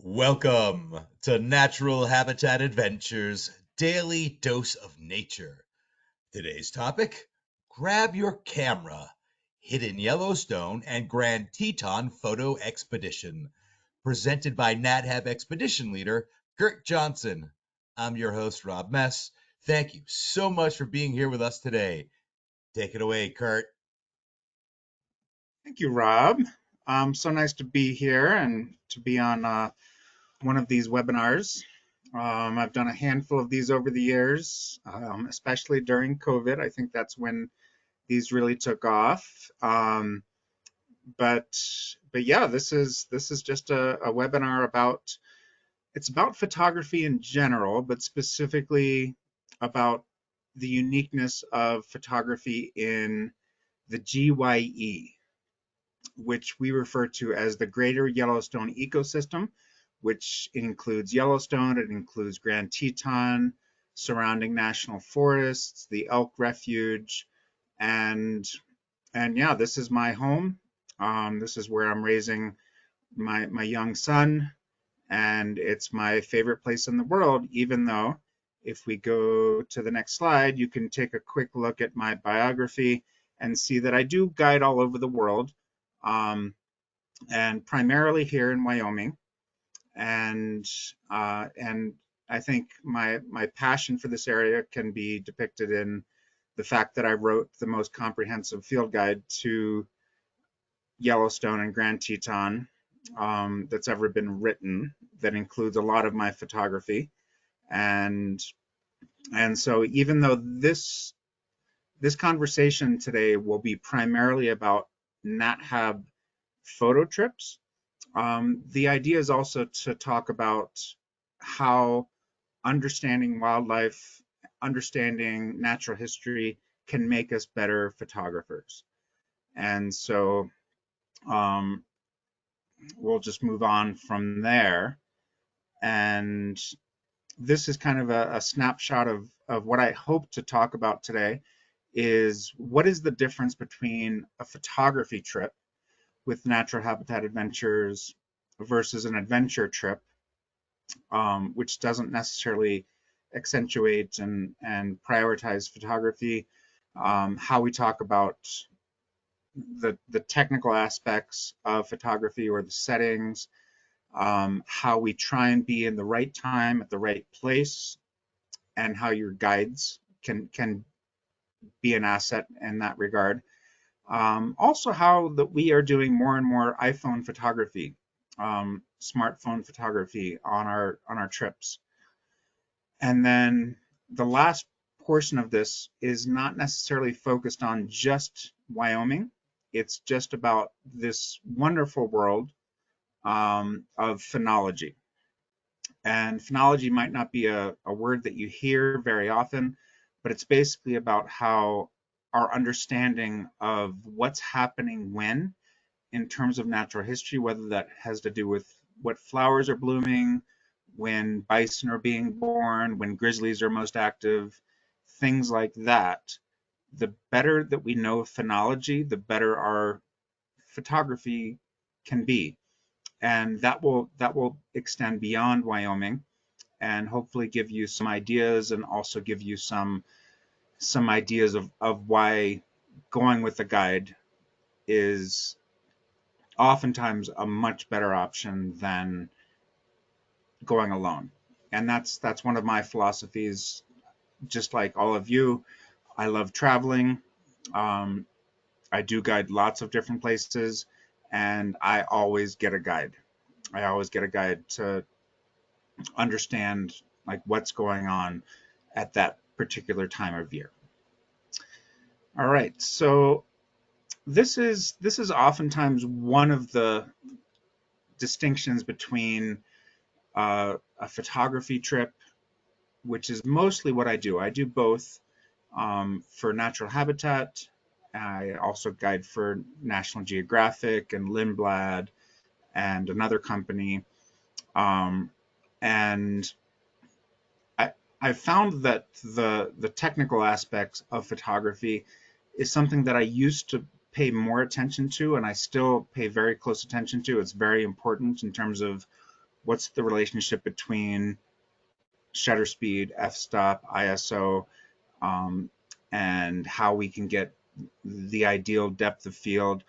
Welcome to Natural Habitat Adventures Daily Dose of Nature. Today's topic: grab your camera, hidden Yellowstone and Grand Teton photo expedition. Presented by NatHab Expedition Leader Kurt Johnson. I'm your host, Rob Mess. Thank you so much for being here with us today. Take it away, Kurt. Thank you, Rob. So nice to be here and to be on one of these webinars. I've done a handful of these over the years, especially during COVID. I think that's when these really took off. But yeah, this is just a webinar about about photography in general, but specifically about the uniqueness of photography in the GYE, which we refer to as the Greater Yellowstone Ecosystem, which includes Yellowstone, it includes Grand Teton, surrounding national forests, the Elk Refuge, and yeah, this is my home. This is where I'm raising my young son, and it's my favorite place in the world, even though if we go to the next slide, you can take a quick look at my biography and see that I do guide all over the world, and primarily here in Wyoming. And I think my passion for this area can be depicted in the fact that I wrote the most comprehensive field guide to Yellowstone and Grand Teton that's ever been written, that includes a lot of my photography. And so even though this conversation today will be primarily about NatHab photo trips, the idea is also to talk about how understanding wildlife, understanding natural history can make us better photographers. And so we'll just move on from there. And this is kind of a snapshot of what I hope to talk about today, is what is the difference between a photography trip with Natural Habitat Adventures versus an adventure trip, which doesn't necessarily accentuate and prioritize photography, how we talk about the technical aspects of photography or the settings, how we try and be in the right time at the right place, and how your guides can be an asset in that regard. Also, how that we are doing more and more iPhone photography, smartphone photography on our trips. And then the last portion of this is not necessarily focused on just Wyoming. It's just about this wonderful world of phenology. And phenology might not be a word that you hear very often, but it's basically about how our understanding of what's happening when, in terms of natural history, whether that has to do with what flowers are blooming, when bison are being born, when grizzlies are most active, things like that. The better that we know phenology, the better our photography can be. And that will extend beyond Wyoming, and hopefully give you some ideas, and also give you some ideas of why going with a guide is oftentimes a much better option than going alone. And that's one of my philosophies. Just like all of you, I love traveling. Um, I do guide lots of different places, and I always get a guide. I always get a guide to understand like what's going on at that particular time of year. All right, so this is oftentimes one of the distinctions between a photography trip, which is mostly what I do. I do both for Natural Habitat. I also guide for National Geographic and Lindblad and another company. And I found that the technical aspects of photography is something that I used to pay more attention to, and I still pay very close attention to. It's very important in terms of what's the relationship between shutter speed, f-stop, ISO, um, and how we can get the ideal depth of field.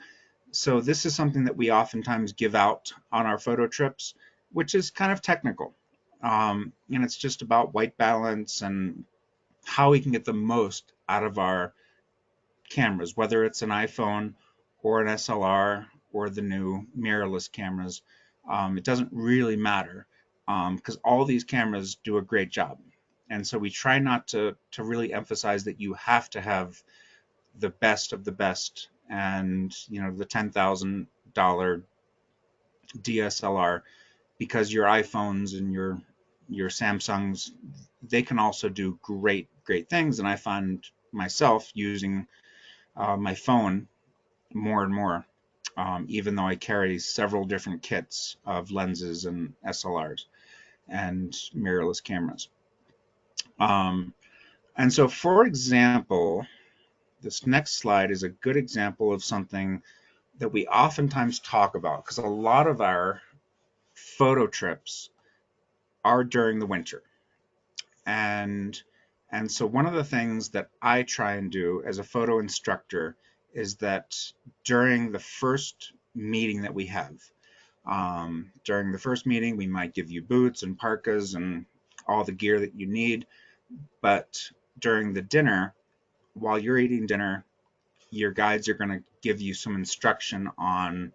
So this is something that we oftentimes give out on our photo trips, which is kind of technical. And it's just about white balance and how we can get the most out of our cameras, whether it's an iPhone or an SLR or the new mirrorless cameras. It doesn't really matter because all these cameras do a great job. And so we try not to really emphasize that you have to have the best of the best and the $10,000 DSLR, because your iPhones and your Samsungs, they can also do great things. And I find myself using my phone more and more, even though I carry several different kits of lenses and SLRs and mirrorless cameras. Um, and so, for example, this next slide is a good example of something that we oftentimes talk about, because a lot of our photo trips are during the winter. And and so one of the things that I try and do as a photo instructor is that during the first meeting that we have, during the first meeting, we might give you boots and parkas and all the gear that you need. But during the dinner, while you're eating dinner, your guides are going to give you some instruction on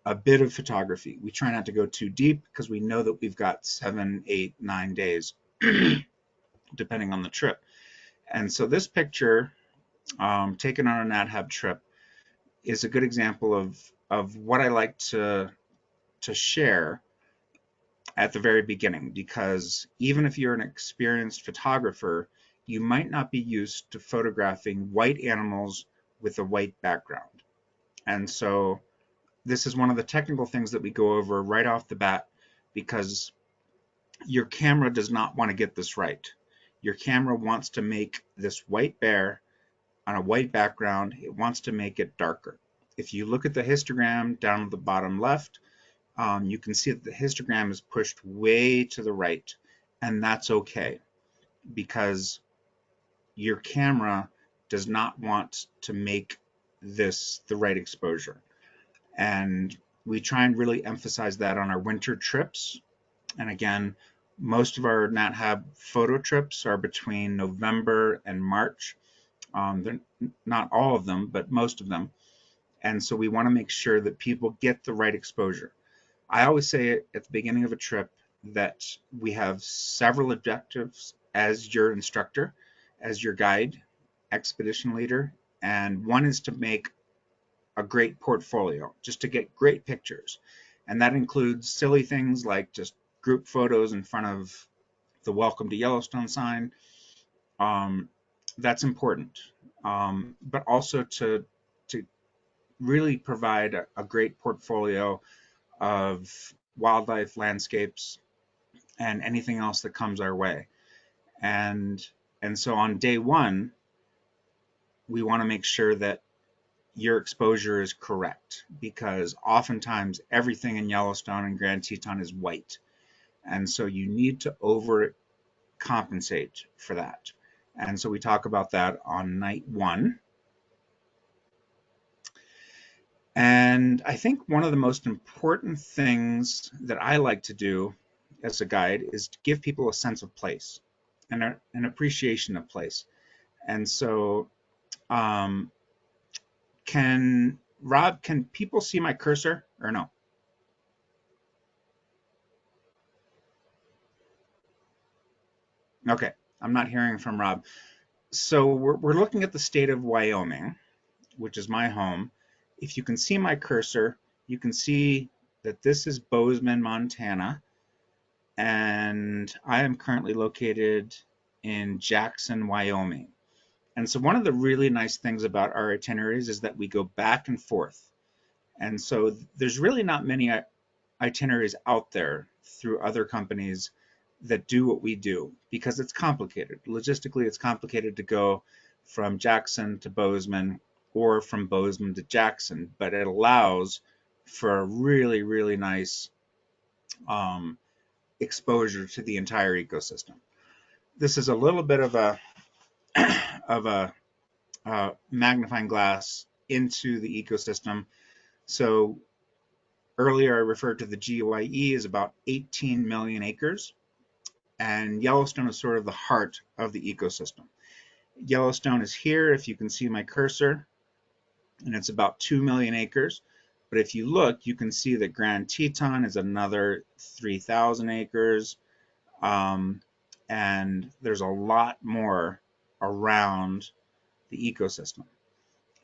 a bit of photography. We try not to go too deep because we know that we've got 7, 8, 9 days, depending on the trip. And so this picture, taken on a NatHab trip, is a good example of what I like to share at the very beginning, because even if you're an experienced photographer, you might not be used to photographing white animals with a white background. And so this is one of the technical things that we go over right off the bat, because your camera does not want to get this right. Your camera wants to make this white bear on a white background. It wants to make it darker. If you look at the histogram down at the bottom left, you can see that the histogram is pushed way to the right, and that's okay, because your camera does not want to make this the right exposure. And we try and really emphasize that on our winter trips. And again, most of our NatHab photo trips are between November and March. They're not all of them, but most of them. And so we want to make sure that people get the right exposure. I always say at the beginning of a trip that we have several objectives as your instructor, as your guide, expedition leader, and one is to make a great portfolio, just to get great pictures. And that includes silly things like just group photos in front of the Welcome to Yellowstone sign. Um, that's important. But also to really provide a great portfolio of wildlife, landscapes, and anything else that comes our way. And and so on day one, we want to make sure that your exposure is correct, because oftentimes everything in Yellowstone and Grand Teton is white. And so you need to overcompensate for that. And so we talk about that on night one. And I think one of the most important things that I like to do as a guide is to give people a sense of place and an appreciation of place. And so, um, can people see my cursor or no? Okay, I'm not hearing from Rob. So we're looking at the state of Wyoming, which is my home. If you can see my cursor, you can see that this is Bozeman, Montana, and I am currently located in Jackson, Wyoming. And so one of the really nice things about our itineraries is that we go back and forth. And so there's really not many itineraries out there through other companies that do what we do, because it's complicated. Logistically, it's complicated to go from Jackson to Bozeman or from Bozeman to Jackson, but it allows for a really, really nice exposure to the entire ecosystem. This is a little bit of a of a magnifying glass into the ecosystem. So earlier I referred to the GYE as about 18 million acres, and Yellowstone is sort of the heart of the ecosystem. Yellowstone is here, if you can see my cursor, and it's about 2 million acres. But if you look, you can see that Grand Teton is another 3,000 acres. And there's a lot more around the ecosystem.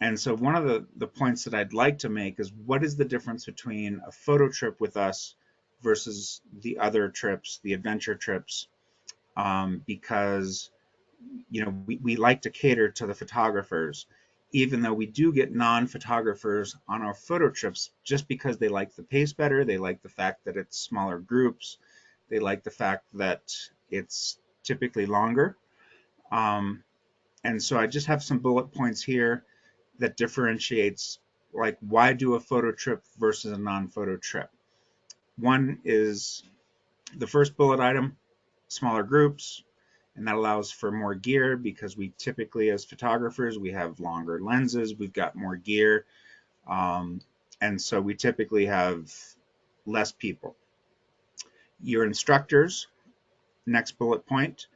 And so one of the points that I'd like to make is, what is the difference between a photo trip with us versus the other trips, the adventure trips? Because we like to cater to the photographers, even though we do get non-photographers on our photo trips, just because they like the pace better, they like the fact that it's smaller groups, they like the fact that it's typically longer. And so I just have some bullet points here that differentiates, like, why do a photo trip versus a non-photo trip. One is the first bullet item, smaller groups, and that allows for more gear because we typically, as photographers, we have longer lenses, we've got more gear, and so we typically have less people. Your instructors, next bullet point,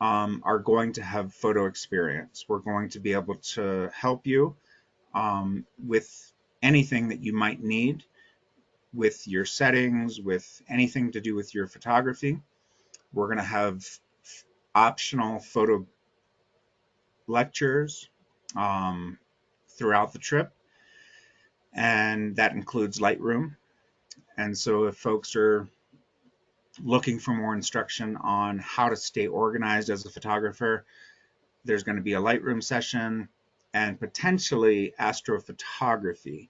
are going to have photo experience. We're going to be able to help you with anything that you might need, with your settings, with anything to do with your photography. We're going to have optional photo lectures throughout the trip, and that includes Lightroom. And so if folks are looking for more instruction on how to stay organized as a photographer, there's going to be a Lightroom session and potentially astrophotography.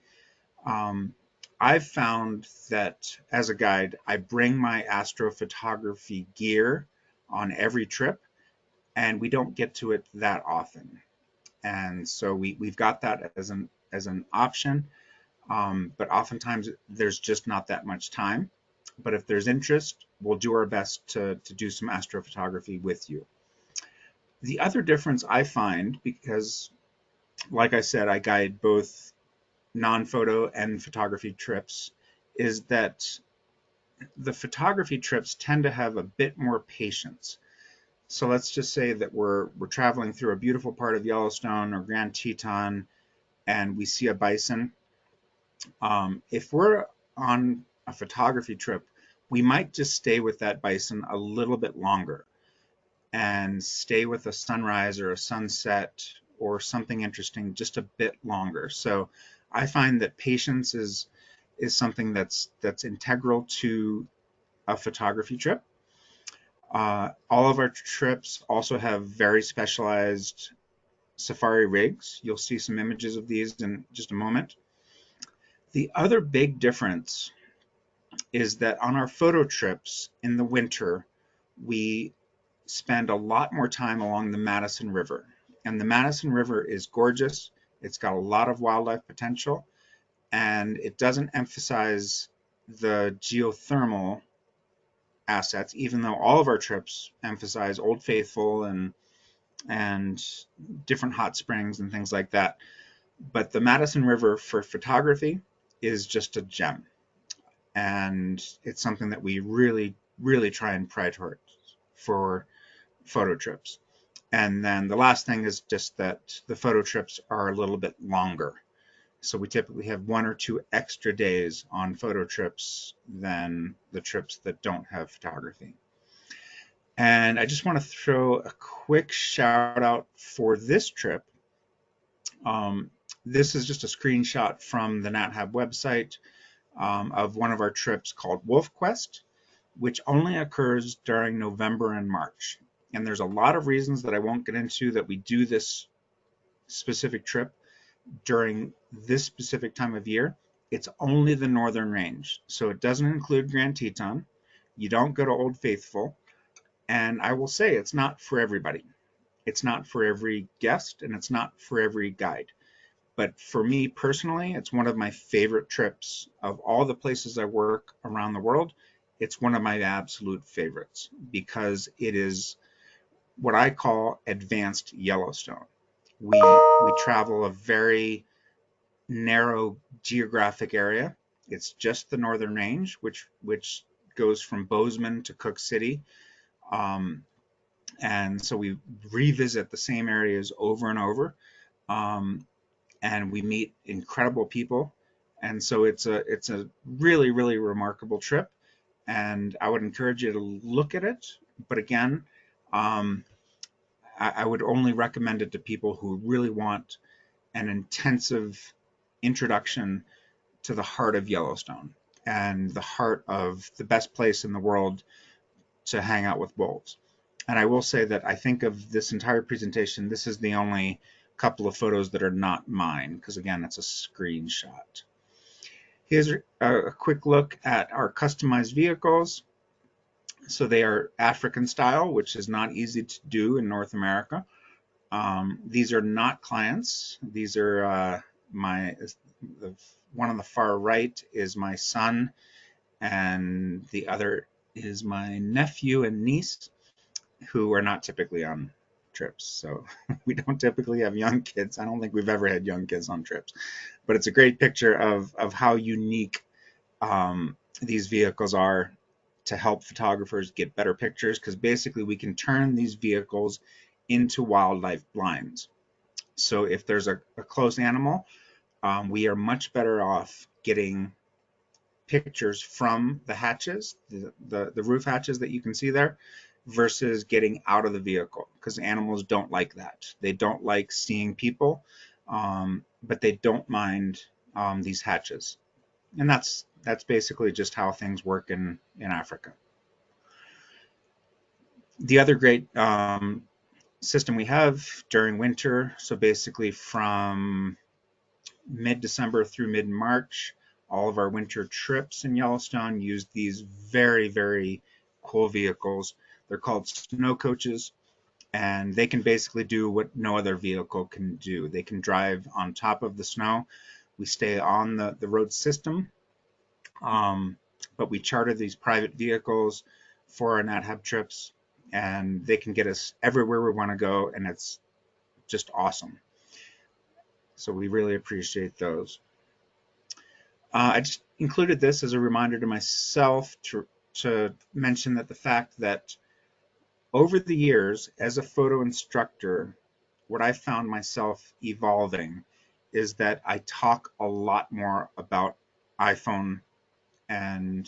I've found that as a guide, I bring my astrophotography gear on every trip, and we don't get to it that often. And so we've got that as an option, but oftentimes there's just not that much time. But if there's interest, we'll do our best to do some astrophotography with you. The other difference I find, because like I said, I guide both non-photo and photography trips, is that the photography trips tend to have a bit more patience. So let's just say that we're traveling through a beautiful part of Yellowstone or Grand Teton, and we see a bison. If we're on a photography trip, we might just stay with that bison a little bit longer and stay with a sunrise or a sunset or something interesting just a bit longer. So I find that patience is something that's integral to a photography trip. All of our trips also have very specialized safari rigs. You'll see some images of these in just a moment. The other big difference is that on our photo trips in the winter, we spend a lot more time along the Madison River. And the Madison River is gorgeous. It's got a lot of wildlife potential, and it doesn't emphasize the geothermal assets, even though all of our trips emphasize Old Faithful and different hot springs and things like that. But the Madison River for photography is just a gem. And it's something that we really, really try and prioritize for photo trips. And then the last thing is just that the photo trips are a little bit longer. So we typically have 1 or 2 extra days on photo trips than the trips that don't have photography. And I just want to throw a quick shout out for this trip. This is just a screenshot from the NatHab website of one of our trips called Wolf Quest, which only occurs during November and March. And there's a lot of reasons that I won't get into that we do this specific trip during this specific time of year. It's only the northern range, so it doesn't include Grand Teton. You don't go to Old Faithful, and I will say it's not for everybody. It's not for every guest, and it's not for every guide. But for me personally, it's one of my favorite trips of all the places I work around the world. it's one of my absolute favorites because it is what I call advanced Yellowstone. We travel a very narrow geographic area. It's just the northern range, which goes from Bozeman to Cook City. Um, and so we revisit the same areas over and over, um, and we meet incredible people. And so it's a really really remarkable trip, and I would encourage you to look at it. But again, um, I would only recommend it to people who really want an intensive introduction to the heart of Yellowstone and the heart of the best place in the world to hang out with wolves. And I will say that I think of this entire presentation, this is the only couple of photos that are not mine, because again, it's a screenshot. Here's a quick look at our customized vehicles. So they are African style, which is not easy to do in North America. These are not clients. These are the one on the far right is my son, and the other is my nephew and niece, who are not typically on trips. So we don't typically have young kids. I don't think we've ever had young kids on trips, but it's a great picture of how unique these vehicles are to help photographers get better pictures, because basically we can turn these vehicles into wildlife blinds. So if there's a close animal, we are much better off getting pictures from the hatches, the roof hatches that you can see there, versus getting out of the vehicle, because animals don't like that. They don't like seeing people, but they don't mind these hatches. And that's basically just how things work in Africa. The other great system we have during winter, so basically from mid-December through mid-March, all of our winter trips in Yellowstone use these very, very cool vehicles. They're called snow coaches, and they can basically do what no other vehicle can do. They can drive on top of the snow. We stay on the road system, um, but we charter these private vehicles for our NatHab trips, and they can get us everywhere we want to go, and it's just awesome. So we really appreciate those. I just included this as a reminder to myself to mention that the fact that over the years as a photo instructor, what I found myself evolving is that I talk a lot more about iPhone and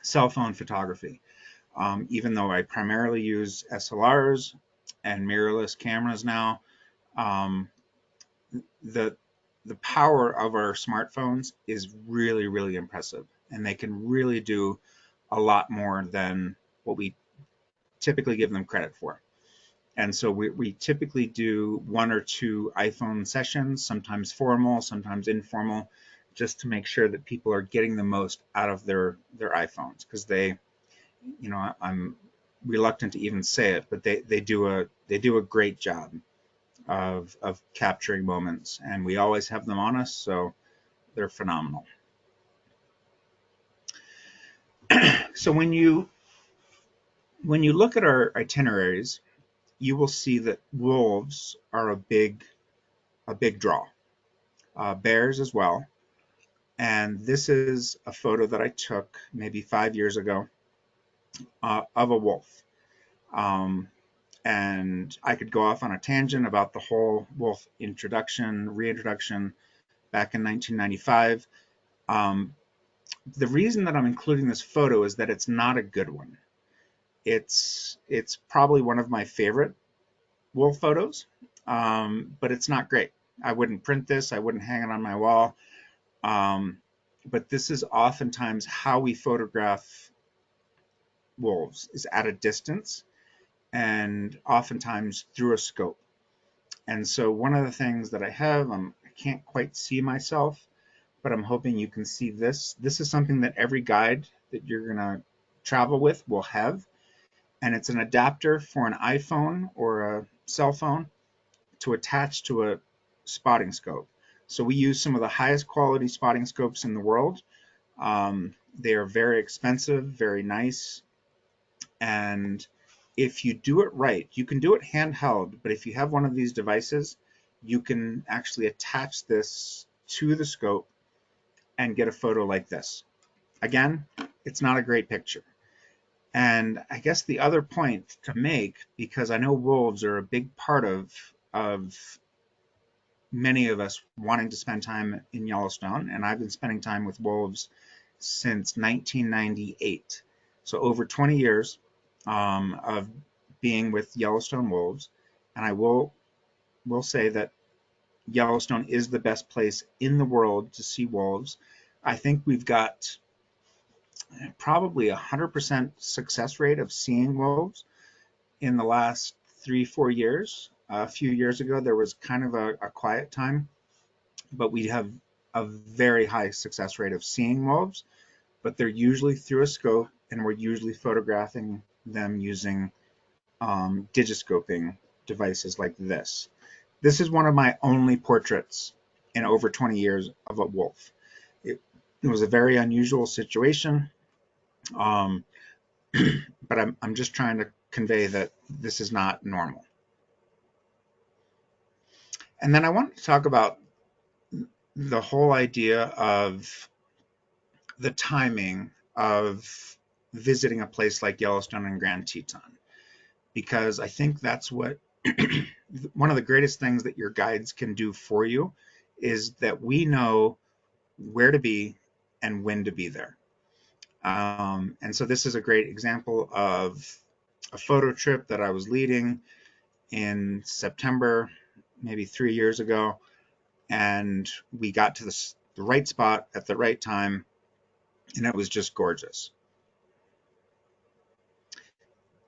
cell phone photography. Even though I primarily use SLRs and mirrorless cameras now, um, the the power of our smartphones is really, really impressive, and they can really do a lot more than what we typically give them credit for. And so we typically do one or two iPhone sessions, sometimes formal, sometimes informal, just to make sure that people are getting the most out of their iPhones, because they, I'm reluctant to even say it, but they do a great job of capturing moments, and we always have them on us, so they're phenomenal. So when you look at our itineraries, you will see that wolves are a big draw, bears as well. And this is a photo that I took maybe 5 years ago of a wolf. Um, and I could go off on a tangent about the whole wolf reintroduction back in 1995. Um, the reason that I'm including this photo is that it's not a good one. It's probably one of my favorite wolf photos, but it's not great. I wouldn't print this. I wouldn't hang it on my wall. Um, but this is oftentimes how we photograph wolves, is at a distance and oftentimes through a scope. And so one of the things that I have, I can't quite see myself, but I'm hoping you can see this. This is something that every guide that you're going to travel with will have. And it's an adapter for an iPhone or a cell phone to attach to a spotting scope. So we use some of the highest quality spotting scopes in the world. They are very expensive, very nice, and if you do it right, you can do it handheld, but if you have one of these devices, you can actually attach this to the scope and get a photo like this. Again, it's not a great picture. And I guess the other point to make, because I know wolves are a big part of many of us wanting to spend time in Yellowstone, and I've been spending time with wolves since 1998. So over 20 years of being with Yellowstone wolves, and I will say that Yellowstone is the best place in the world to see wolves. I think we've got probably 100% success rate of seeing wolves in the last 3, 4 years. A few years ago, there was kind of a quiet time, but we have a very high success rate of seeing wolves, but they're usually through a scope, and we're usually photographing them using digiscoping devices like this. This is one of my only portraits in over 20 years of a wolf. It, it was a very unusual situation, um, but I'm just trying to convey that this is not normal. And then I want to talk about the whole idea of the timing of visiting a place like Yellowstone and Grand Teton, because I think that's what one of the greatest things that your guides can do for you is that we know where to be and when to be there. And so this is a great example of a photo trip that I was leading in September, maybe 3 years ago, and we got to the right spot at the right time, and it was just gorgeous.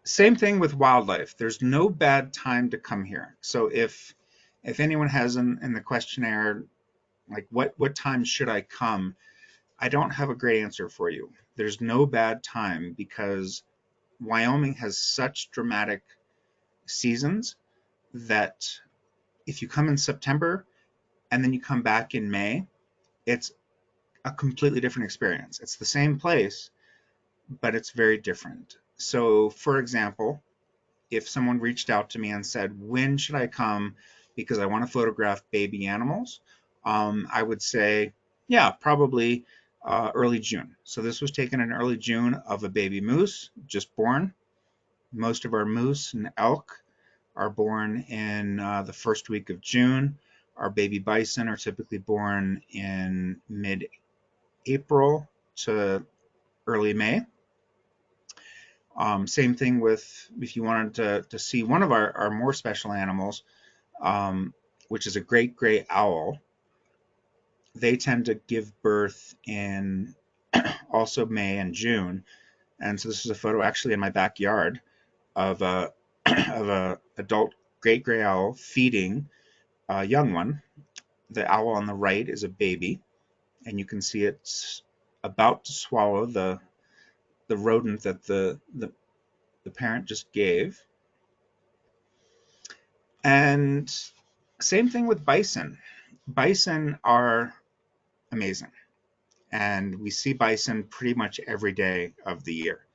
Same thing with wildlife. There's no bad time to come here. So if anyone has in the questionnaire, like what time should I come? I don't have a great answer for you. There's no bad time because Wyoming has such dramatic seasons that if you come in September and then you come back in May, it's a completely different experience. It's the same place, but it's very different. So, for example, if someone reached out to me and said, when should I come because I want to photograph baby animals? I would say, yeah, probably early June. So this was taken in early June of a baby moose just born. Most of our moose and elk are born in the first week of June. Our baby bison are typically born in mid-April to early May. Same thing with if you wanted to see one of our more special animals, which is a great gray owl. They tend to give birth in also May and June. And so this is a photo actually in my backyard of a of a adult great gray owl feeding a young one. The owl on the right is a baby, and you can see it's about to swallow the rodent that the parent just gave. And same thing with bison. Bison are amazing, and we see bison pretty much every day of the year.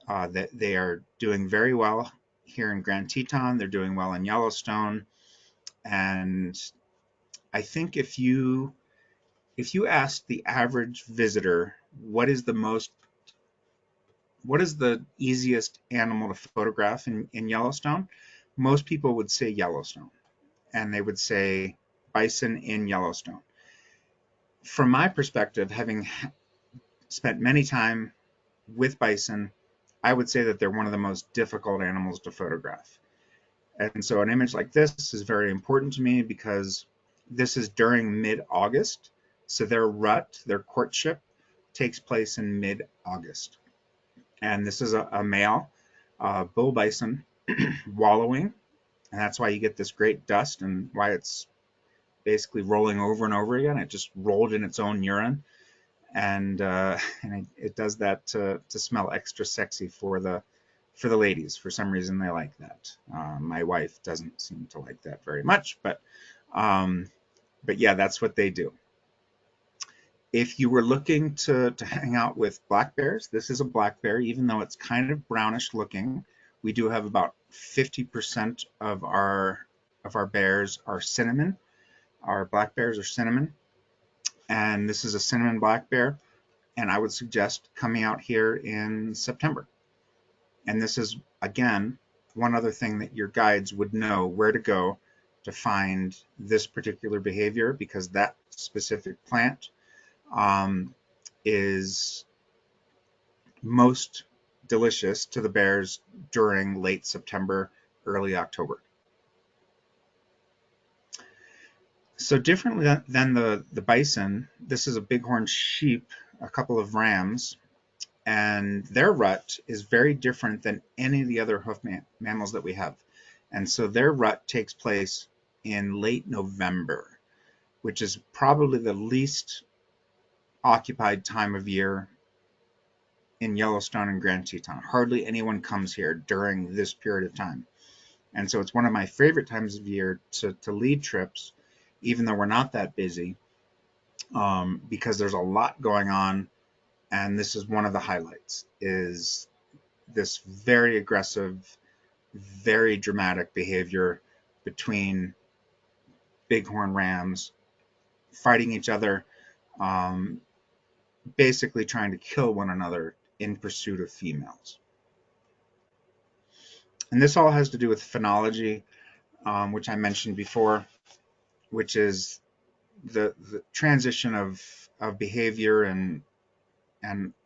That they are doing very well here in Grand Teton. They're doing well in Yellowstone, and I think if you ask the average visitor what is the easiest animal to photograph in Yellowstone, most people would say Yellowstone, and they would say bison in Yellowstone. From my perspective, having spent many time with bison, I would say that they're one of the most difficult animals to photograph. And so an image like this is very important to me because this is during mid-August. So their rut, their courtship, takes place in mid-August. And this is a male bull bison wallowing. And that's why you get this great dust and why it's basically rolling over and over again. It just rolled in its own urine. And it does that to smell extra sexy for the ladies. For some reason, they like that. My wife doesn't seem to like that very much, but yeah, that's what they do. If you were looking to hang out with black bears, this is a black bear, even though it's kind of brownish looking. We do have about 50% of our bears are cinnamon. Our black bears are cinnamon, and this is a cinnamon black bear. And I would suggest coming out here in September. And this is, again, one other thing that your guides would know where to go to find this particular behavior, because that specific plant is most delicious to the bears during late September, early October. So differently than the bison, this is a bighorn sheep, a couple of rams, and their rut is very different than any of the other hoof mammals that we have. And so their rut takes place in late November, which is probably the least occupied time of year in Yellowstone and Grand Teton. Hardly anyone comes here during this period of time. And so it's one of my favorite times of year to lead trips, even though we're not that busy, because there's a lot going on. And this is one of the highlights, is this very aggressive, very dramatic behavior between bighorn rams fighting each other, um, basically trying to kill one another in pursuit of females. And this all has to do with phenology, which I mentioned before, which is the transition of behavior and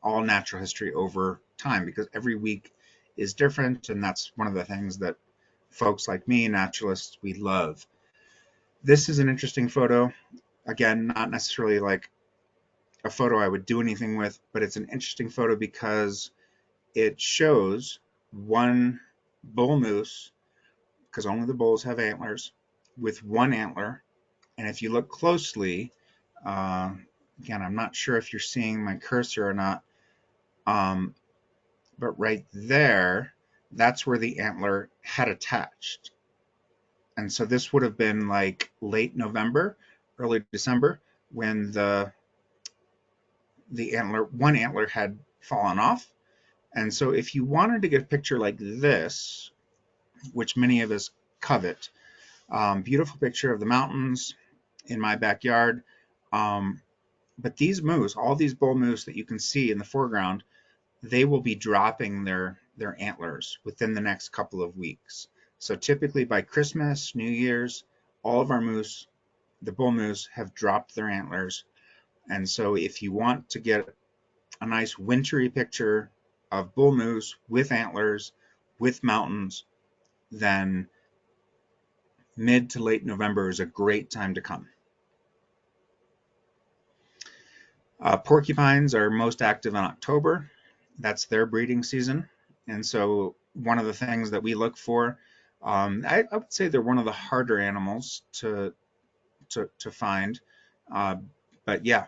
all natural history over time, because every week is different, and that's one of the things that folks like me, naturalists, we love. This is an interesting photo. Again, not necessarily like a photo I would do anything with, but it's an interesting photo because it shows one bull moose, because only the bulls have antlers, with one antler. And if you look closely, uh, again, I'm not sure if you're seeing my cursor or not, um, but right there, that's where the antler had attached. And so this would have been like late November, early December, when the antler, one antler had fallen off. And so if you wanted to get a picture like this, which many of us covet, beautiful picture of the mountains in my backyard. But these moose, all these bull moose that you can see in the foreground, they will be dropping their antlers within the next couple of weeks. So typically by Christmas, New Year's, all of our moose, the bull moose, have dropped their antlers. And so if you want to get a nice wintry picture of bull moose with antlers, with mountains, then mid to late November is a great time to come. Porcupines are most active in October. That's their breeding season. And so one of the things that we look for, I would say they're one of the harder animals to find. Uh, but yeah,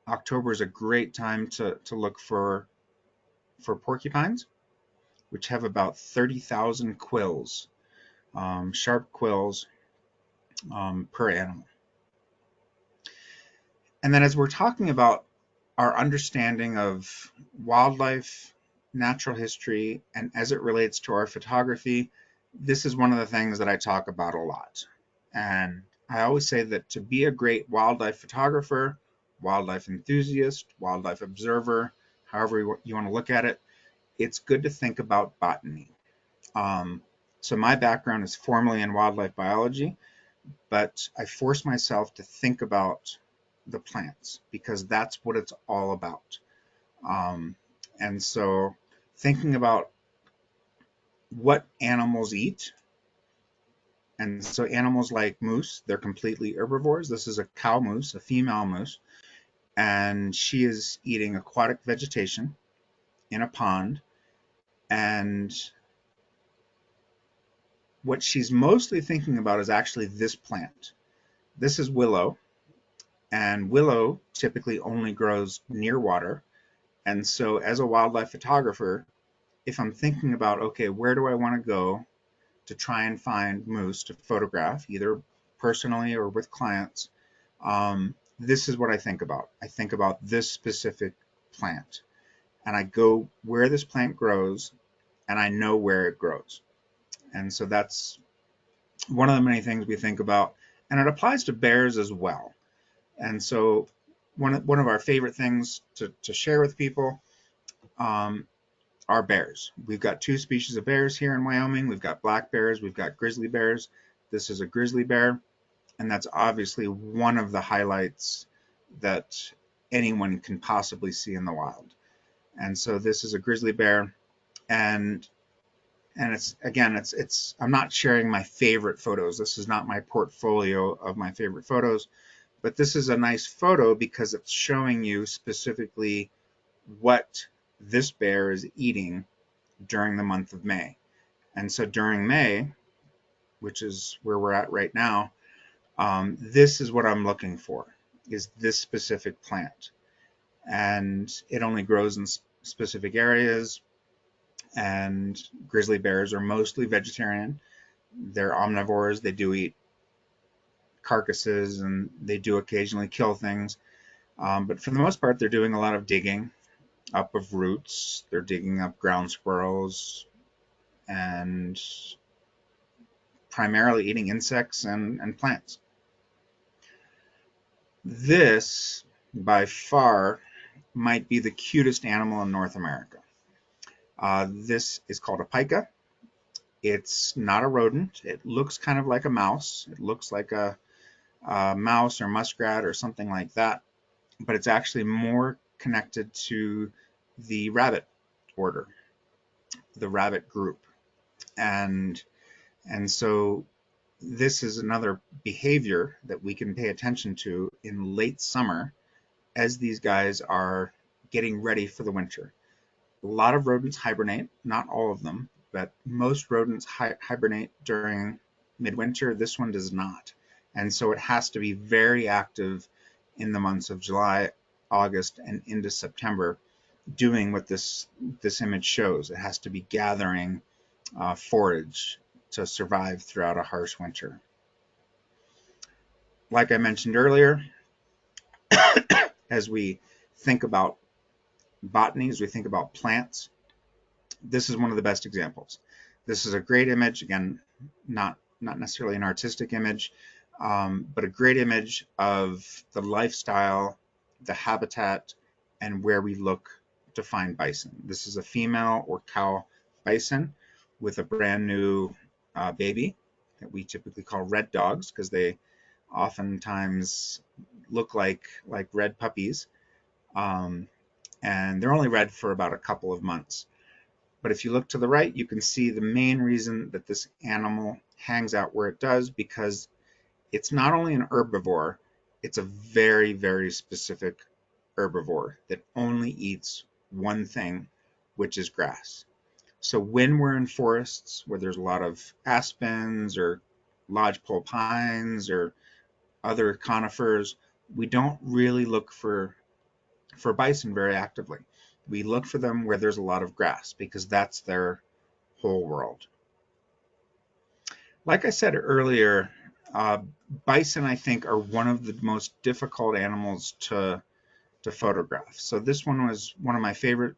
October is a great time to look for porcupines, which have about 30,000 quills, sharp quills per animal. And then as we're talking about our understanding of wildlife, natural history, and as it relates to our photography, this is one of the things that I talk about a lot. And I always say that to be a great wildlife photographer, wildlife enthusiast, wildlife observer, however you want to look at it, it's good to think about botany. Um, so my background is formally in wildlife biology, but I force myself to think about the plants because that's what it's all about. Um, and so thinking about what animals eat. And so animals like moose, they're completely herbivores. This is a cow moose, a female moose, and she is eating aquatic vegetation in a pond. And what she's mostly thinking about is actually this plant. This is willow, and willow typically only grows near water. And so as a wildlife photographer, if I'm thinking about, okay, where do I want to go to try and find moose to photograph, either personally or with clients, this is what I think about. I think about this specific plant, and I go where this plant grows, and I know where it grows. And so that's one of the many things we think about, and it applies to bears as well. And so one of our favorite things to share with people um, are bears. We've got two species of bears here in Wyoming. We've got black bears, we've got grizzly bears. This is a grizzly bear, and that's obviously one of the highlights that anyone can possibly see in the wild. And so this is a grizzly bear, and it's again, it's I'm not sharing my favorite photos. This is not my portfolio of my favorite photos, but this is a nice photo because it's showing you specifically what this bear is eating during the month of May. And so during May, which is where we're at right now, this is what I'm looking for, is this specific plant. And it only grows in specific areas, and grizzly bears are mostly vegetarian. They're omnivores. They do eat carcasses, and they do occasionally kill things. But for the most part, they're doing a lot of digging up of roots. They're digging up ground squirrels and primarily eating insects and plants. This, by far, might be the cutest animal in North America. This is called a pika. It's not a rodent. It looks kind of like a mouse. It looks like a mouse or muskrat or something like that, but it's actually more connected to the rabbit order, the rabbit group. And and so this is another behavior that we can pay attention to in late summer as these guys are getting ready for the winter. A lot of rodents hibernate, not all of them, but most rodents hibernate during midwinter. This one does not. And so it has to be very active in the months of July, August, and into September, doing what this image shows. It has to be gathering forage to survive throughout a harsh winter. Like I mentioned earlier, as we think about botany, as we think about plants, this is one of the best examples. This is a great image, again, not necessarily an artistic image, but a great image of the lifestyle, the habitat, and where we look to find bison. This is a female or cow bison with a brand new baby that we typically call red dogs because they oftentimes look like red puppies, um, and they're only red for about a couple of months. But if you look to the right, you can see the main reason that this animal hangs out where it does, because it's not only an herbivore, it's a very, very specific herbivore that only eats one thing, which is grass. So when we're in forests where there's a lot of aspens or lodgepole pines or other conifers, we don't really look for bison very actively. We look for them where there's a lot of grass because that's their whole world. Like I said earlier, uh, bison, I think, are one of the most difficult animals to photograph. So this one was one of my favorite,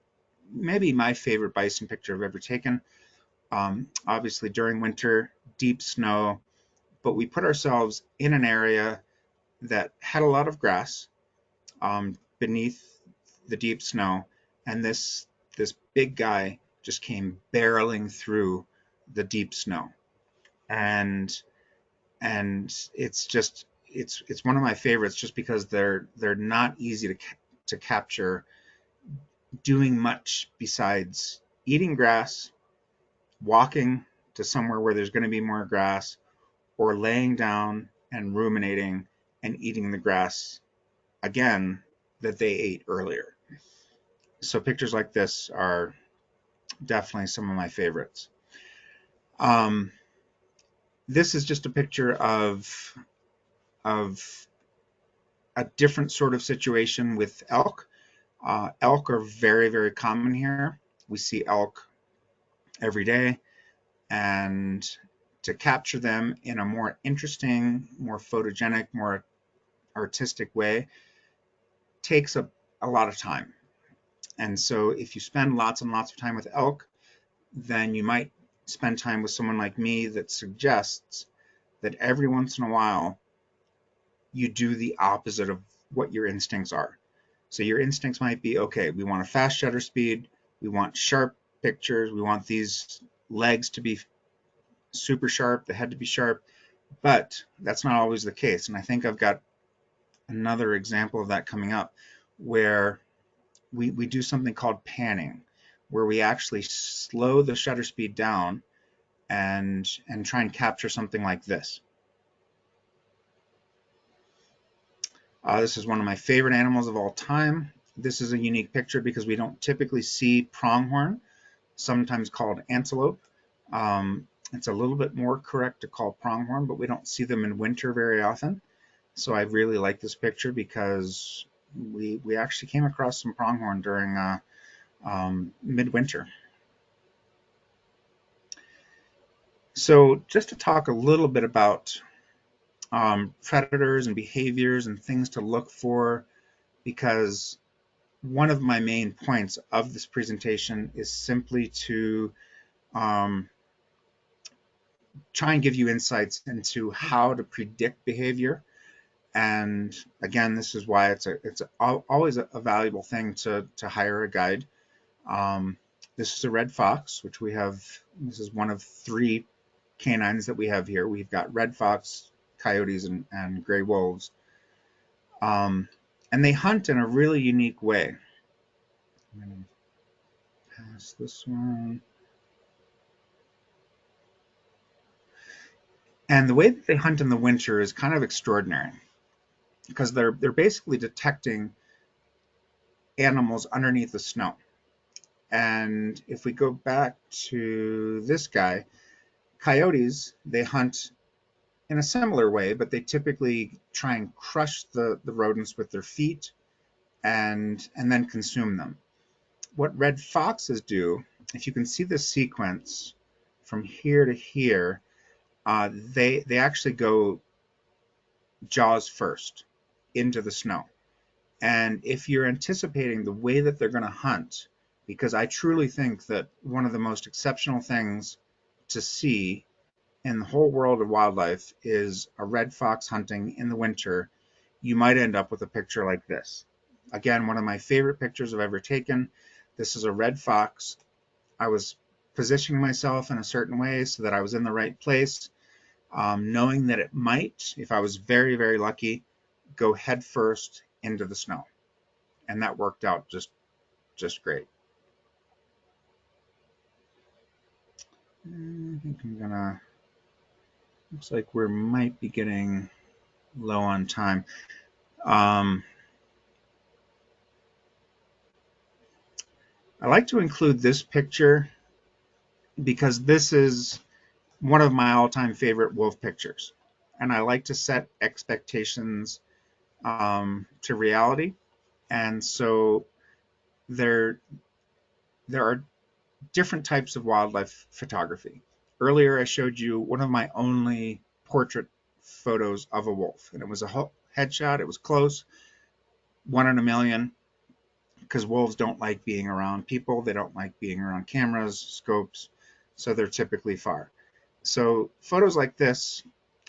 maybe my favorite bison picture I've ever taken. Obviously during winter, deep snow, but we put ourselves in an area that had a lot of grass beneath the deep snow, and this big guy just came barreling through the deep snow, and it's just it's one of my favorites just because they're not easy to capture doing much besides eating grass, walking to somewhere where there's going to be more grass, or laying down and ruminating and eating the grass again that they ate earlier. So pictures like this are definitely some of my favorites. Um, this is just a picture of a different sort of situation with elk. Elk are very, very common here. We see elk every day, and to capture them in a more interesting, more photogenic, more artistic way takes a lot of time. And so if you spend lots and lots of time with elk, then you might spend time with someone like me that suggests that every once in a while you do the opposite of what your instincts are. So your instincts might be, okay, we want a fast shutter speed, we want sharp pictures, we want these legs to be super sharp, the head to be sharp, but that's not always the case. And I think I've got another example of that coming up where we do something called panning, where we actually slow the shutter speed down and try and capture something like this. This is one of my favorite animals of all time. This is a unique picture because we don't typically see pronghorn, sometimes called antelope. It's a little bit more correct to call pronghorn, but we don't see them in winter very often. So I really like this picture because we actually came across some pronghorn during midwinter. So just to talk a little bit about predators and behaviors and things to look for, because one of my main points of this presentation is simply to um, try and give you insights into how to predict behavior. And again, this is why it's always a valuable thing to hire a guide. This is a red fox, which we have. This is one of 3 canines that we have here. We've got red fox, coyotes, and gray wolves. And they hunt in a really unique way. I'm going to pass this one. And the way that they hunt in the winter is kind of extraordinary because they're basically detecting animals underneath the snow. And if we go back to this guy, coyotes, they hunt in a similar way, but they typically try and crush the rodents with their feet and then consume them. What red foxes do, if you can see the sequence from here to here, they actually go jaws first into the snow. And if you're anticipating the way that they're going to hunt, because I truly think that one of the most exceptional things to see in the whole world of wildlife is a red fox hunting in the winter, you might end up with a picture like this. Again, one of my favorite pictures I've ever taken. This is a red fox. I was positioning myself in a certain way so that I was in the right place, knowing that it might, if I was very, very lucky, go head first into the snow. And that worked out just great. I think I'm gonna, looks like we might be getting low on time. I like to include this picture because this is one of my all-time favorite wolf pictures. And I like to set expectations to reality. And so there are different types of wildlife photography. Earlier, I showed you one of my only portrait photos of a wolf, and it was a headshot. It was close, 1 in a million, because wolves don't like being around people. They don't like being around cameras, scopes, so they're typically far. So photos like this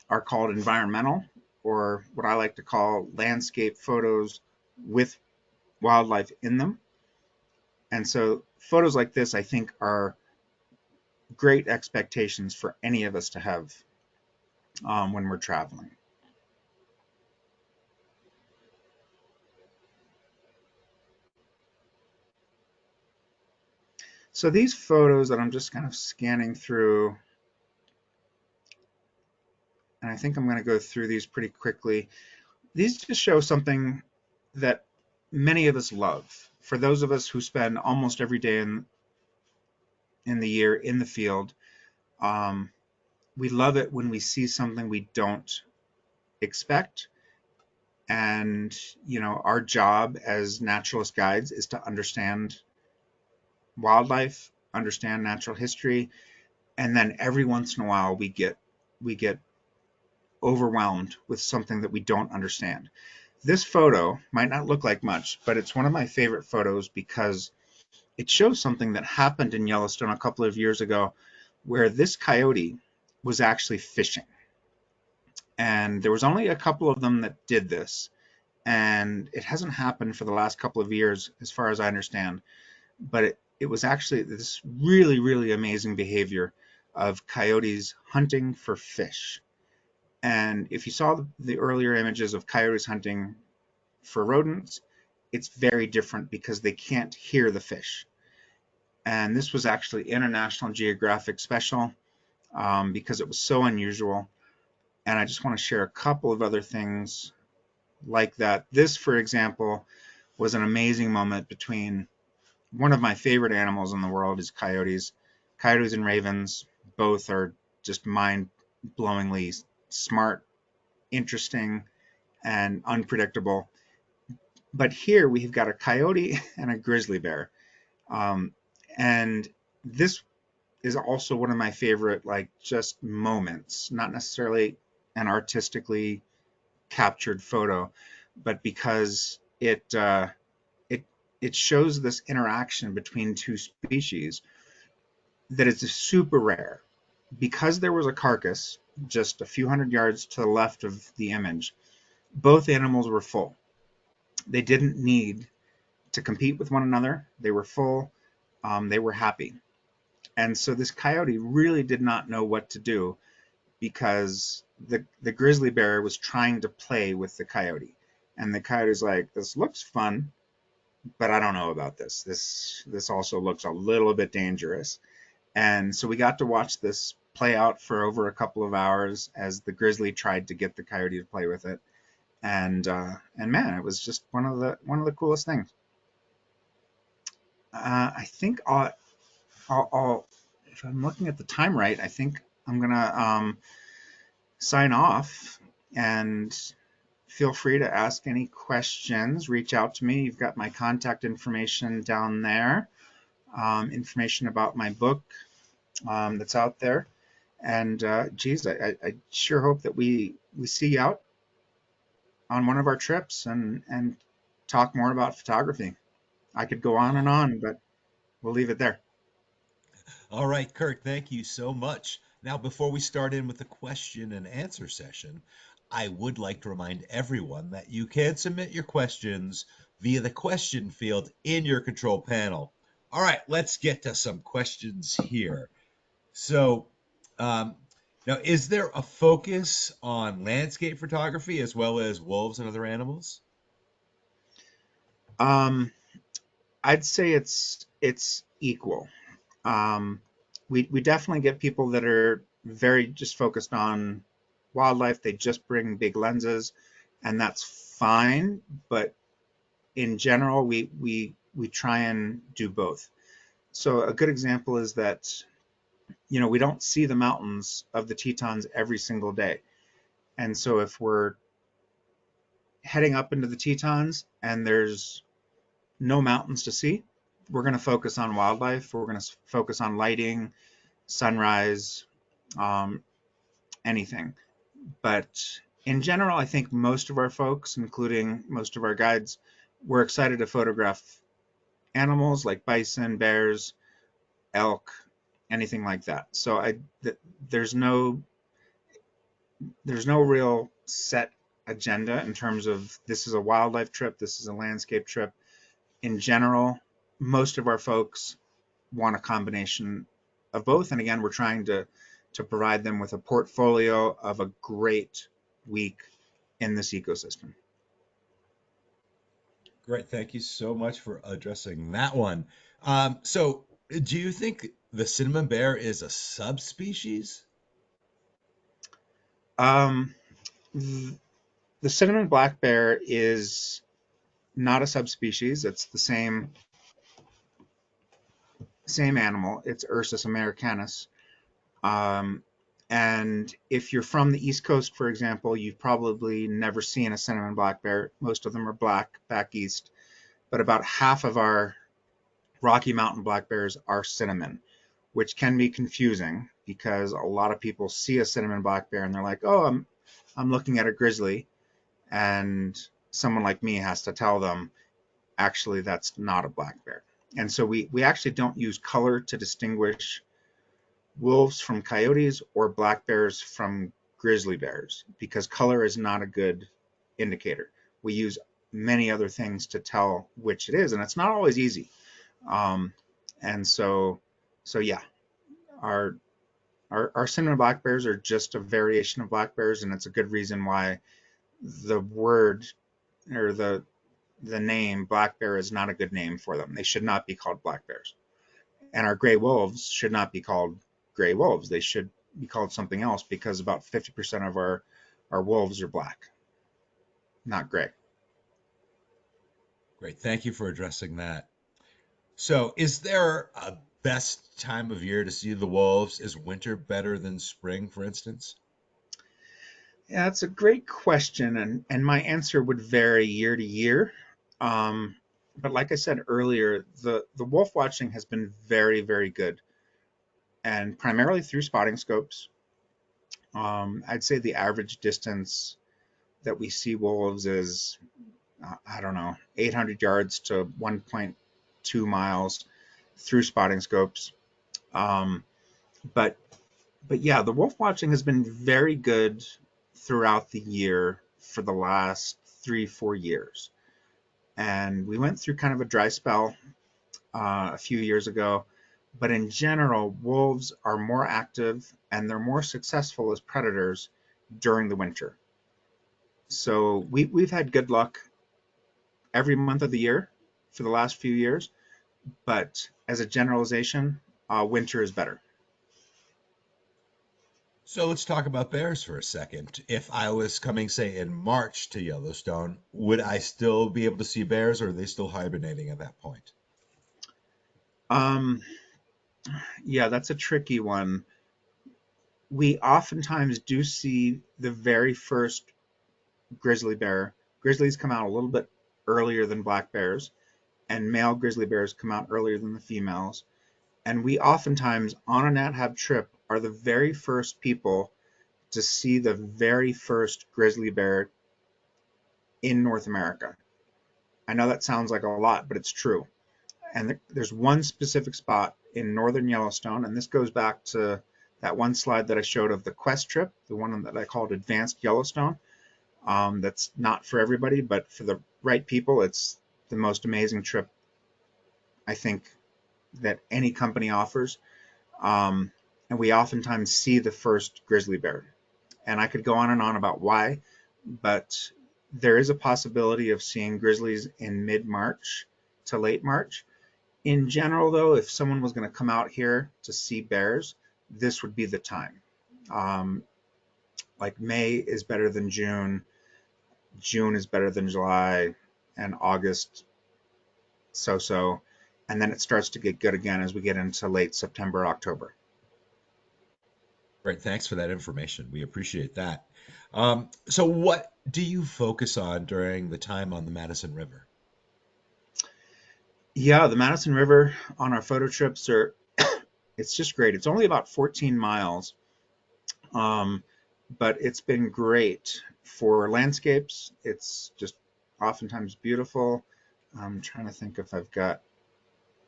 are called environmental, or what I like to call landscape photos with wildlife in them. And so photos like this, I think, are great expectations for any of us to have when we're traveling. So these photos that I'm just kind of scanning through, and I think I'm going to go through these pretty quickly. These just show something that many of us love. For those of us who spend almost every day in the year in the field, we love it when we see something we don't expect. And, you know, our job as naturalist guides is to understand wildlife, understand natural history, and then every once in a while we get overwhelmed with something that we don't understand. This photo might not look like much, but it's one of my favorite photos because it shows something that happened in Yellowstone a couple of years ago where this coyote was actually fishing. And there was only a couple of them that did this. And it hasn't happened for the last couple of years, as far as I understand. But it was actually this really, really amazing behavior of coyotes hunting for fish. And if you saw the earlier images of coyotes hunting for rodents, it's very different because they can't hear the fish. And this was actually International Geographic Special because it was so unusual. And I just want to share a couple of other things like that. This, for example, was an amazing moment between one of my favorite animals in the world is coyotes. Coyotes and ravens both are just mind-blowingly smart, interesting, and unpredictable. But here we've got a coyote and a grizzly bear. Um, and this is also one of my favorite, like, just moments, not necessarily an artistically captured photo, but because it it shows this interaction between two species that is super rare. Because there was a carcass just a few hundred yards to the left of the image, both animals were full. They didn't need to compete with one another. They were full. They were happy. And so this coyote really did not know what to do because the grizzly bear was trying to play with the coyote. And the coyote's like, this looks fun, but I don't know about this. This also looks a little bit dangerous. And so we got to watch this play out for over a couple of hours as the grizzly tried to get the coyote to play with it. And man, it was just one of the coolest things. I think I'll if I'm looking at the time right, I think I'm gonna sign off and feel free to ask any questions. Reach out to me. You've got my contact information down there, information about my book that's out there. And geez, I sure hope that we see you out on one of our trips and talk more about photography. I could go on and on, but we'll leave it there. All right, Kirk, thank you so much. Now, before we start in with the question and answer session, I would like to remind everyone that you can submit your questions via the question field in your control panel. All right, let's get to some questions here. So, um, now, is there a focus on landscape photography as well as wolves and other animals? Um, I'd say it's equal. Um, we definitely get people that are very just focused on wildlife. They just bring big lenses, and that's fine. But in general, we try and do both. So a good example is that we don't see the mountains of the Tetons every single day, and so if we're heading up into the Tetons and there's no mountains to see, we're going to focus on wildlife. We're going to focus on lighting, sunrise, um, anything. But in general, I think most of our folks, including most of our guides, we're excited to photograph animals like bison, bears, elk, anything like that. So there's no there's no real set agenda in terms of this is a wildlife trip, this is a landscape trip. In general, most of our folks want a combination of both. And again, we're trying to provide them with a portfolio of a great week in this ecosystem. Great. Thank you so much for addressing that one. So, do you think the cinnamon bear is a subspecies? Um, the cinnamon black bear is not a subspecies. It's the same animal. It's Ursus americanus. Um, and if you're from the East Coast, for example, you've probably never seen a cinnamon black bear. Most of them are black back east, but about half of our Rocky Mountain black bears are cinnamon, which can be confusing because a lot of people see a cinnamon black bear and they're like, "Oh, I'm looking at a grizzly," and someone like me has to tell them, actually, that's not a black bear. And so we actually don't use color to distinguish wolves from coyotes or black bears from grizzly bears because color is not a good indicator. We use many other things to tell which it is, and it's not always easy. Um, and so yeah, our, our cinnamon black bears are just a variation of black bears, and it's a good reason why the word or the name black bear is not a good name for them. They should not be called black bears. And our gray wolves should not be called gray wolves. They should be called something else because about 50% of our wolves are black, not gray. Great. Thank you for addressing that. So, is there a best time of year to see the wolves? Is winter better than spring, for instance? Yeah, that's a great question, and my answer would vary year to year. Um, but like I said earlier, the wolf watching has been very, very good, and primarily through spotting scopes. I'd say the average distance that we see wolves is, I don't know, 800 yards to 1.2 miles through spotting scopes. Um, but but yeah, the wolf watching has been very good throughout the year for the last 3-4 years. And we went through kind of a dry spell a few years ago. But in general, wolves are more active and they're more successful as predators during the winter. So we've had good luck every month of the year for the last few years. But as a generalization, winter is better. So, let's talk about bears for a second. If I was coming, say, in March to Yellowstone, would I still be able to see bears, or are they still hibernating at that point? Um, yeah, that's a tricky one. We oftentimes do see the very first grizzly bear. Grizzlies come out a little bit earlier than black bears, and male grizzly bears come out earlier than the females. And we oftentimes, on a Nat Hab trip, are the very first people to see the very first grizzly bear in North America. I know that sounds like a lot, but it's true. And there's one specific spot in northern Yellowstone, and this goes back to that one slide that I showed of the quest trip, the one that I called Advanced Yellowstone. That's not for everybody, but for the right people, it's the most amazing trip I think that any company offers. Um, and we oftentimes see the first grizzly bear. And I could go on and on about why, but there is a possibility of seeing grizzlies in mid March to late March. In general, though, if someone was going to come out here to see bears, this would be the time. Um, like May is better than June, June is better than July, and August so so. And then it starts to get good again as we get into late September, October. Great. Thanks for that information. We appreciate that. So, what do you focus on during the time on the Madison River? Yeah, the Madison River on our photo trips are, it's just great. It's only about 14 miles, um, but it's been great for landscapes. It's just oftentimes beautiful. I'm trying to think if I've got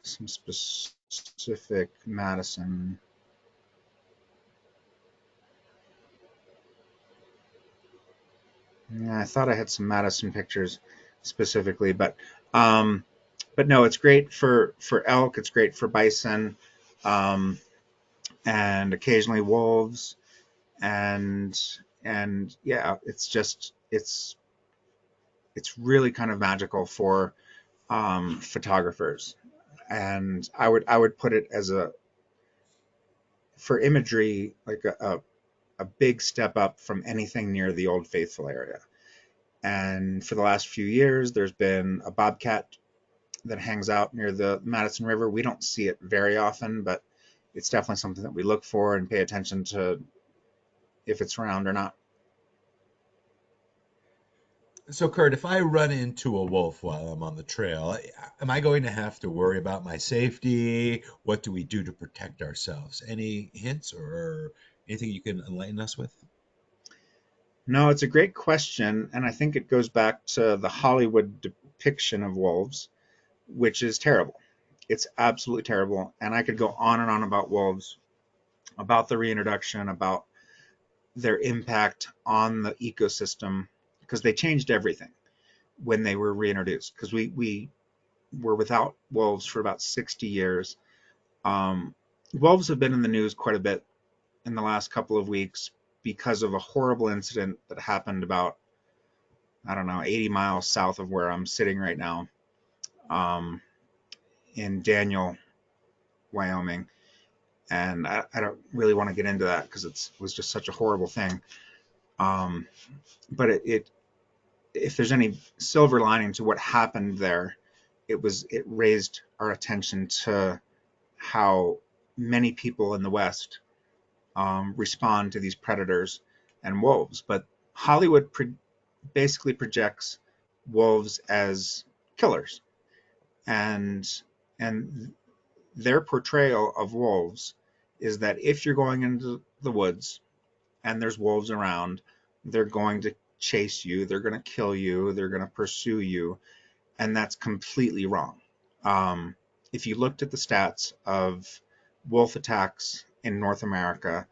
some specific Madison. Yeah, I thought I had some Madison pictures specifically, um, but no, it's great for elk. It's great for bison, um, and occasionally wolves, and and yeah, it's just it's really kind of magical for photographers. And I would put it as a for imagery like a big step up from anything near the Old Faithful area. And for the last few years, there's been a bobcat that hangs out near the Madison River. We don't see it very often, but it's definitely something that we look for and pay attention to if it's around or not. So, Kurt, if I run into a wolf while I'm on the trail, am I going to have to worry about my safety? What do we do to protect ourselves? Any hints or anything you can enlighten us with? No, it's a great question, and I think it goes back to the Hollywood depiction of wolves, which is terrible. It's absolutely terrible, and I could go on and on about wolves, about the reintroduction, about their impact on the ecosystem, because they changed everything when they were reintroduced. Because we were without wolves for about 60 years. Um, Wolves have been in the news quite a bit in the last couple of weeks because of a horrible incident that happened about, I don't know, 80 miles south of where I'm sitting right now, um, in Daniel, Wyoming. And I don't really want to get into that because it was just such a horrible thing. Um, but if there's any silver lining to what happened there, it raised our attention to how many people in the West respond to these predators and wolves. But Hollywood basically projects wolves as killers, and and their portrayal of wolves is that if you're going into the woods and there's wolves around, they're going to chase you, they're going to kill you, they're going to pursue you, and that's completely wrong. Um, if you looked at the stats of wolf attacks in North America,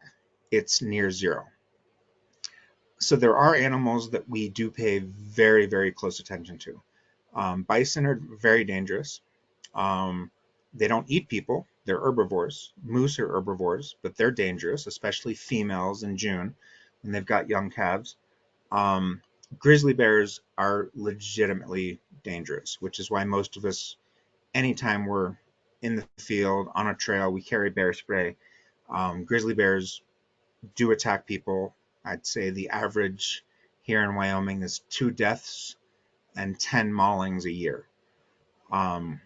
it's near zero. So there are animals that we do pay very, very close attention to. Bison are very dangerous. Um, they don't eat people. They're herbivores. Moose are herbivores, but they're dangerous, especially females in June when they've got young calves. Um, Grizzly bears are legitimately dangerous, which is why most of us, anytime we're in the field, on a trail, we carry bear spray. Grizzly bears do attack people. I'd say the average here in Wyoming is 2 deaths and 10 maulings a year. Um,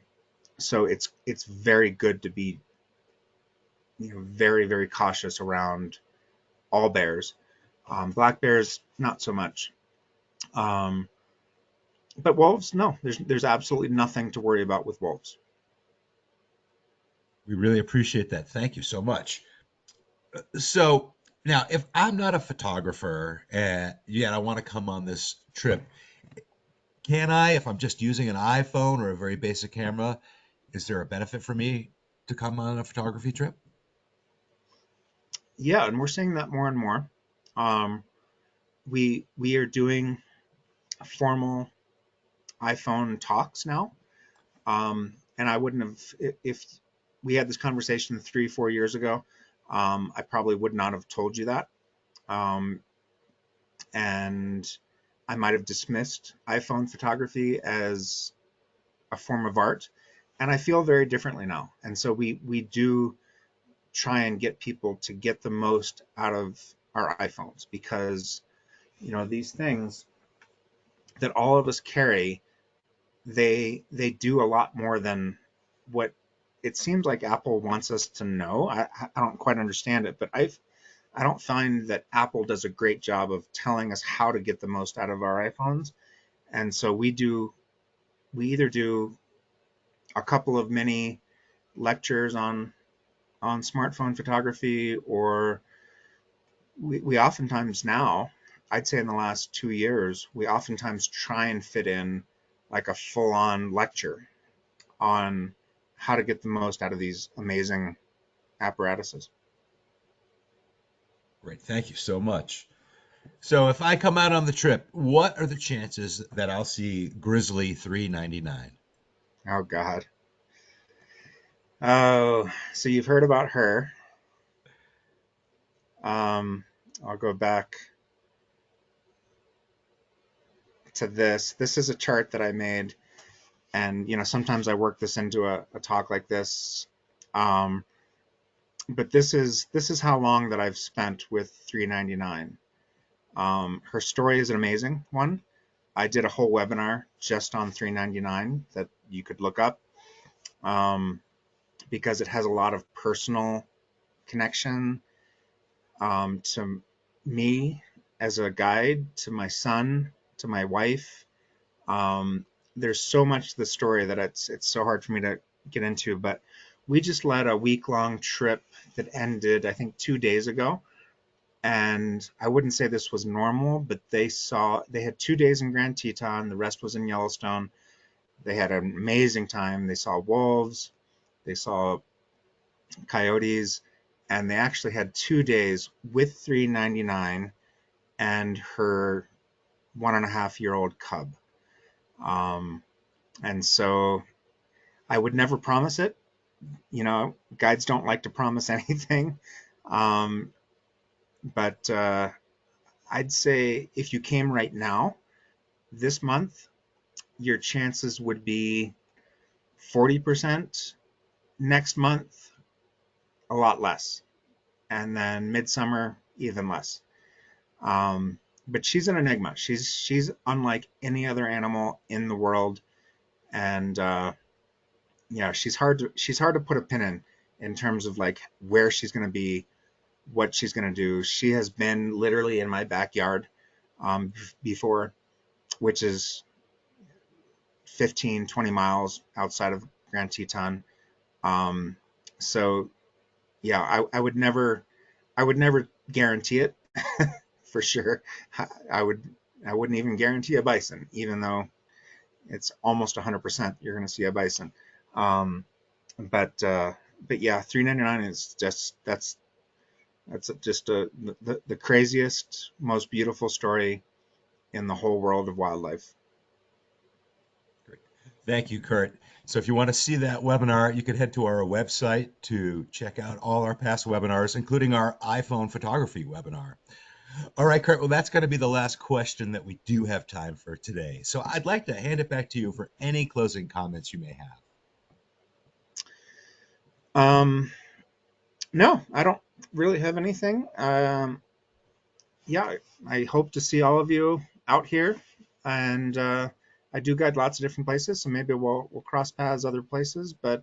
so it's very good to be, very, very cautious around all bears. Black bears, not so much. Um, but wolves, no, there's absolutely nothing to worry about with wolves. We really appreciate that. Thank you so much. So now, if I'm not a photographer and yet I want to come on this trip, can I, if I'm just using an iPhone or a very basic camera, is there a benefit for me to come on a photography trip? Yeah, and we're seeing that more and more. Um, we are doing formal iPhone talks now. And I wouldn't have, if we had this conversation 3, 4 years ago, I probably would not have told you that. Um, and I might have dismissed iPhone photography as a form of art. And I feel very differently now. And so we do try and get people to get the most out of our iPhones, because these things that all of us carry, they do a lot more than what it seems like Apple wants us to know. I don't quite understand it, but I don't find that Apple does a great job of telling us how to get the most out of our iPhones. And so we either do a couple of mini lectures on smartphone photography, or we oftentimes now, I'd say in the last 2 years, we oftentimes try and fit in like a full on lecture on how to get the most out of these amazing apparatuses. Great. Thank you so much. So if I come out on the trip, what are the chances that I'll see Grizzly 399? Oh God. Oh, so you've heard about her. Um, I'll go back to this. This is a chart that I made, and sometimes I work this into a talk like this. Um, but this is how long that I've spent with 399. Her story is an amazing one. I did a whole webinar just on 399 that you could look up, um, because it has a lot of personal connection, to me as a guide, to my son, to my wife. Um, there's so much to the story that it's so hard for me to get into, but we just led a week long trip that ended, I think, 2 days ago. And I wouldn't say this was normal, but they had 2 days in Grand Teton, the rest was in Yellowstone. They had an amazing time. They saw wolves, they saw coyotes, and they actually had 2 days with 399 and her 1.5-year-old cub. Um, and so I would never promise it. Guides don't like to promise anything. Um, but I'd say if you came right now, this month, your chances would be 40%. Next month, a lot less. And then midsummer, even less. But she's an enigma. She's unlike any other animal in the world, and yeah, she's hard to put a pin in terms of like where she's going to be, what she's going to do. She has been literally in my backyard before, which is 15, 20 miles outside of Grand Teton. Um, so yeah, I would never guarantee it for sure. I would I wouldn't even guarantee a bison, even though it's almost 100% you're going to see a bison. Um, but yeah, 399 is that's just the craziest, most beautiful story in the whole world of wildlife. Great. Thank you, Kurt. So if you want to see that webinar, you can head to our website to check out all our past webinars, including our iPhone photography webinar. All right, Kurt. Well, that's going to be the last question that we do have time for today. So I'd like to hand it back to you for any closing comments you may have. Um, no, I don't really have anything. Yeah, I hope to see all of you out here, and I do guide lots of different places, so maybe we'll cross paths other places. But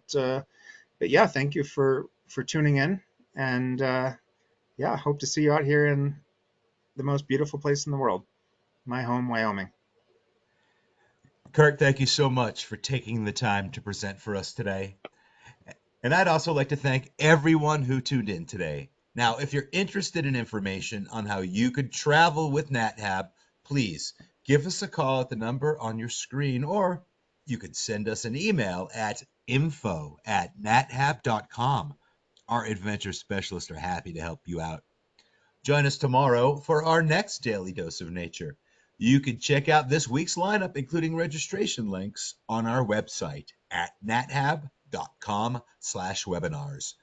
yeah, thank you for tuning in, and yeah, hope to see you out here in the most beautiful place in the world, my home, Wyoming. Kurt, thank you so much for taking the time to present for us today. And I'd also like to thank everyone who tuned in today. Now, if you're interested in information on how you could travel with NatHab, please give us a call at the number on your screen, or you could send us an email at info@nathab.com. Our adventure specialists are happy to help you out. Join us tomorrow for our next Daily Dose of Nature. You can check out this week's lineup, including registration links, on our website at nathab.com/webinars.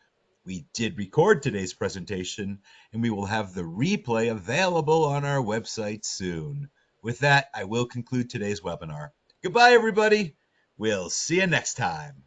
We did record today's presentation, and we will have the replay available on our website soon. With that, I will conclude today's webinar. Goodbye, everybody. We'll see you next time.